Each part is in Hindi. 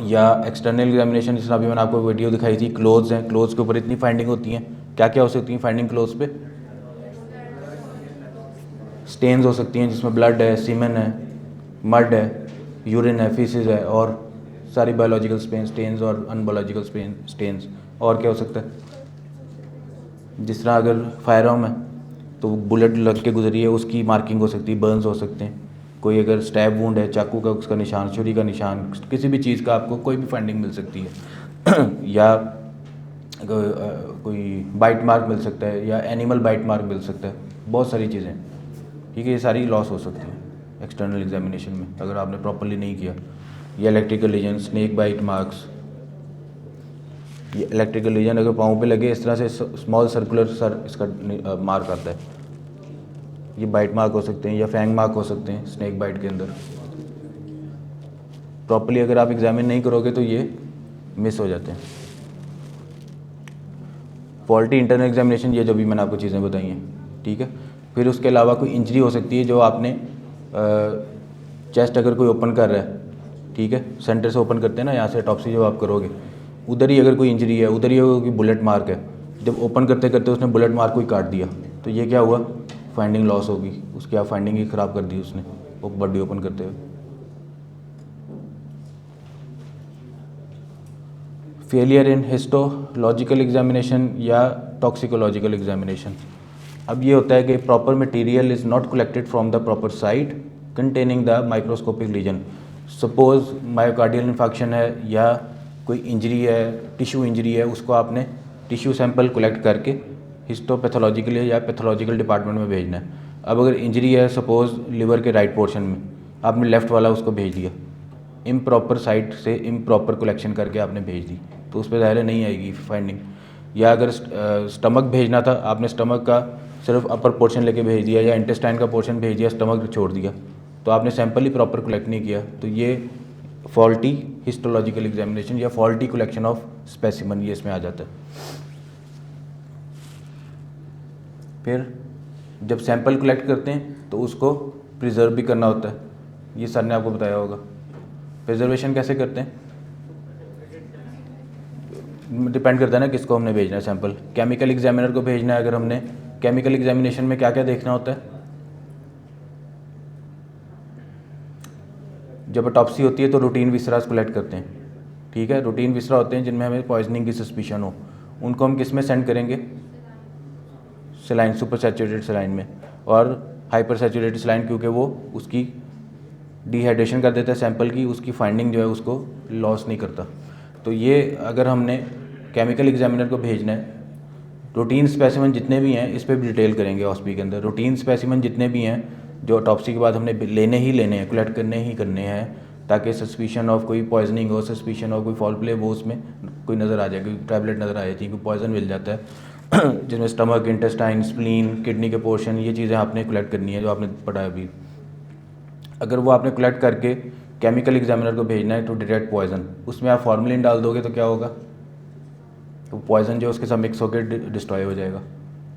या एक्सटर्नल एग्जामिनेशन, जिसमें अभी मैंने आपको वीडियो दिखाई थी, क्लोथ्स हैं, क्लोथ्स के ऊपर इतनी फाइंडिंग होती हैं, क्या क्या हो सकती हैं फाइंडिंग क्लोथ्स पे? स्टेन्स हो सकती हैं जिसमें ब्लड है, सीमेन है, मड है, यूरिन है, फीसिस है, और सारी बायोलॉजिकल स्टेन्स और अनबायोलॉजिकल स्टेन्स। और क्या हो सकता है? जिस तरह अगर फायर आर्म है तो बुलेट लग के गुजरी है, उसकी मार्किंग हो सकती है, बर्न्स हो सकते हैं। कोई अगर स्टैब वुंड है, चाकू का उसका निशान, छुरी का निशान, किसी भी चीज़ का आपको कोई भी फाइंडिंग मिल सकती है या कोई बाइट मार्क मिल सकता है, या एनिमल बाइट मार्क मिल सकता है, बहुत सारी चीज़ें। ठीक है, ये सारी लॉस हो सकती है एक्सटर्नल एग्जामिनेशन में अगर आपने प्रॉपरली नहीं किया। ये electrical lesion, snake bite marks, ये इलेक्ट्रिकल लीजन अगर पाँव पे लगे इस तरह से स्मॉल सर्कुलर इसका मार्क आता है, ये बाइट मार्क हो सकते हैं, या फैंग मार्क हो सकते हैं स्नेक बाइट के अंदर। प्रॉपरली अगर आप एग्जामिन नहीं करोगे तो ये मिस हो जाते हैं। फॉल्टी इंटरनल एग्जामिनेशन, ये जो भी मैंने आपको चीज़ें बताई हैं, ठीक है। फिर उसके अलावा कोई इंजरी हो सकती है, जो आपने चेस्ट अगर कोई ओपन कर रहा है, ठीक है, सेंटर से ओपन करते हैं ना, यहाँ से टॉप से जो आप करोगे, उधर ही अगर कोई इंजरी है, उधर ही कोई बुलेट मार्क है, जब ओपन करते करते उसने बुलेट मार्क को ही काट दिया, तो ये क्या हुआ? फाइंडिंग लॉस होगी उसकी, आप फाइंडिंग ही ख़राब कर दी उसने वो बॉडी ओपन करते हुए। फेलियर इन हिस्टोलॉजिकल एग्जामिनेशन या टॉक्सिकोलॉजिकल एग्जामिनेशन। अब ये होता है कि proper material is not collected from the proper site containing the microscopic lesion. Suppose myocardial infection है या कोई इंजरी है, टिश्यू इंजरी है, उसको आपने टिश्यू सैंपल कलेक्ट करके हिस्टोपैथोलॉजिकल या पैथोलॉजिकल डिपार्टमेंट में भेजना है। अब अगर इंजरी है सपोज लिवर के राइट पोर्शन में, आपने लेफ़्ट वाला उसको भेज दिया, इम्प्रॉपर साइट से इम्प्रॉपर कलेक्शन करके आपने भेज दी, तो उस पर ज़ाहिर नहीं आएगी फाइंडिंग। या अगर स्टमक भेजना था, आपने स्टमक का सिर्फ अपर पोर्शन लेके भेज दिया, या इंटेस्टाइन का पोर्शन भेज दिया, स्टमक छोड़ दिया, तो आपने सैंपल ही प्रॉपर कलेक्ट नहीं किया, तो ये फॉल्टी हिस्टोलॉजिकल एग्जामिनेशन या फॉल्टी कलेक्शन ऑफ स्पेसिमन, ये इसमें आ जाता है। फिर जब सैंपल कलेक्ट करते हैं तो उसको प्रिजर्व भी करना होता है, ये सर ने आपको बताया होगा। प्रिजर्वेशन कैसे करते हैं? डिपेंड करता है ना किसको हमने भेजना है सैंपल। केमिकल एग्जामिनर को भेजना है, अगर हमने केमिकल एग्जामिनेशन में क्या क्या देखना होता है? जब ऑटोप्सी होती है तो रूटीन विसरास कलेक्ट करते हैं, ठीक है। रूटीन विसरा होते हैं जिनमें हमें पॉइजनिंग की सस्पिशन हो, उनको हम किस में सेंड करेंगे? सलाइन, सुपर सैचुरेटेड सलाइन में, और हाइपर सैचुरेटेड सलाइन, क्योंकि वो उसकी डिहाइड्रेशन कर देता है सैंपल की, उसकी फाइंडिंग जो है उसको लॉस नहीं करता। तो ये अगर हमने केमिकल एग्जामिनर को भेजना है, रूटीन स्पेसिमन जितने भी हैं इस पर भी डिटेल करेंगे हॉस्पी के अंदर। रूटीन स्पेसिमन जितने भी हैं जो ऑटोप्सी के बाद हमने लेने ही लेने हैं, कलेक्ट करने ही करने हैं, ताकि सस्पिशन ऑफ कोई पॉइजनिंग हो, सस्पिशन ऑफ कोई फॉल प्ले वो उसमें कोई नज़र आ जाए, कोई टैबलेट नज़र आ जाती है, कोई पॉइजन मिल जाता है जिसमें स्टमक, इंटेस्टाइन, स्प्लीन, किडनी के पोर्शन, ये चीज़ें आपने कलेक्ट करनी है जो आपने पढ़ा है अभी। अगर वो आपने कलेक्ट करके केमिकल एग्जामिनर को भेजना है तो डिटेक्ट पॉइजन, उसमें आप फॉर्मेलिन डाल दोगे तो क्या होगा? तो पॉइजन जो उसके साथ मिक्स होकर डिस्ट्रॉय हो जाएगा,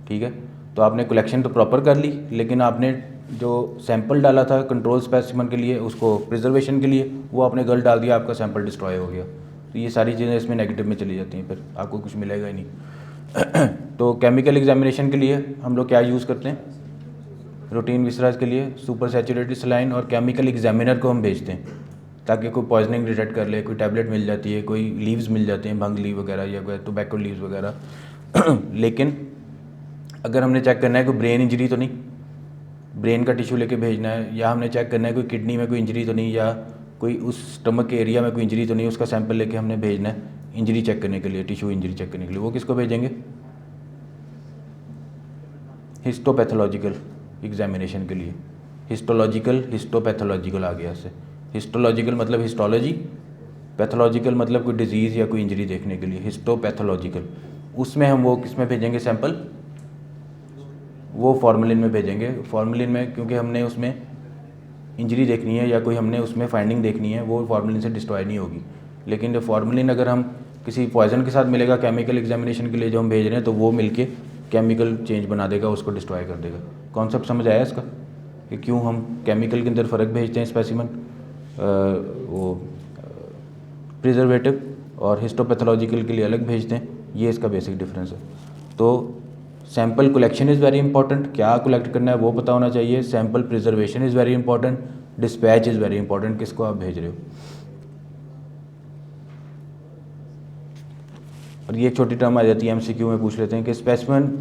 ठीक है। तो आपने कलेक्शन तो प्रॉपर कर ली, लेकिन आपने जो सैंपल डाला था कंट्रोल स्पेसिमन के लिए, उसको प्रिजर्वेशन के लिए, वो आपने गलत डाल दिया, आपका सैंपल डिस्ट्रॉय हो गया। तो ये सारी चीज़ें इसमें नेगेटिव में चली जाती हैं, फिर आपको कुछ मिलेगा ही नहीं तो केमिकल एग्जामिनेशन के लिए हम लोग क्या यूज़ करते हैं? रूटीन विसराज के लिए सुपर सैचुरेटेड सलाइन, और केमिकल एग्जामिनर को हम भेजते हैं ताकि कोई पॉइजनिंग डिटेक्ट कर ले, कोई टैबलेट मिल जाती है, कोई लीव्स मिल जाते हैं, भंग लीव वगैरह या कोई टोबैको लीव्स वगैरह लेकिन अगर हमने चेक करना है कोई ब्रेन इंजरी तो नहीं, ब्रेन का टिश्यू लेके भेजना है, या हमने चेक करना है कोई किडनी में कोई इंजरी तो नहीं, या कोई उस स्टमक के एरिया में कोई इंजरी तो नहीं, उसका सैंपल लेके हमने भेजना है इंजरी चेक करने के लिए, टिश्यू इंजरी चेक करने के लिए, वो किसको भेजेंगे? हिस्टोपैथोलॉजिकल एग्जामिनेशन के लिए। हिस्टोलॉजिकल, हिस्टोपैथोलॉजिकल आ गया इससे। हिस्टोलॉजिकल मतलब हिस्टोलॉजी, पैथोलॉजिकल मतलब कोई डिजीज़ या कोई इंजरी देखने के लिए, हिस्टोपैथोलॉजिकल। उसमें हम वो किस में भेजेंगे सैंपल? वो फॉर्मेलिन में भेजेंगे। फॉर्मेलिन में क्योंकि हमने उसमें इंजरी देखनी है या कोई हमने उसमें फाइंडिंग देखनी है, वो फॉर्मेलिन से डिस्ट्रॉय नहीं होगी। लेकिन जो फॉर्मेलिन अगर हम किसी पॉइजन के साथ मिलेगा केमिकल एग्जामिनेशन के लिए जो हम भेज रहे हैं, तो वो मिलके केमिकल चेंज बना देगा, उसको डिस्ट्रॉय कर देगा। कॉन्सेप्ट समझ आया इसका कि क्यों हम केमिकल के अंदर फ़र्क भेजते हैं स्पेसिमन वो प्रिजर्वेटिव और हिस्टोपैथोलॉजिकल के लिए अलग भेजते हैं, ये इसका बेसिक डिफरेंस है। तो sample collection is very important, क्या कलेक्ट करना है वो पता होना चाहिए। Sample preservation is very important, dispatch is very important, किसको आप भेज रहे हो। और ये एक छोटी टर्म आ जाती है एमसीक्यू में, पूछ लेते हैं कि स्पेसिमेन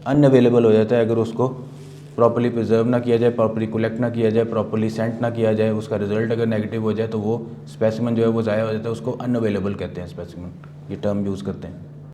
अनअवेलेबल हो जाता है अगर उसको प्रॉपर्ली प्रिजर्व ना किया जाए, प्रॉपर्ली कलेक्ट ना किया जाए, प्रॉपर्ली सेंट ना किया जाए, उसका रिजल्ट अगर नेगेटिव हो जाए तो वो स्पेसिमेन जो है वो ज़ाया हो जाता है, उसको अनअवेलेबल कहते हैं स्पेसिमेन, ये टर्म यूज़ करते हैं।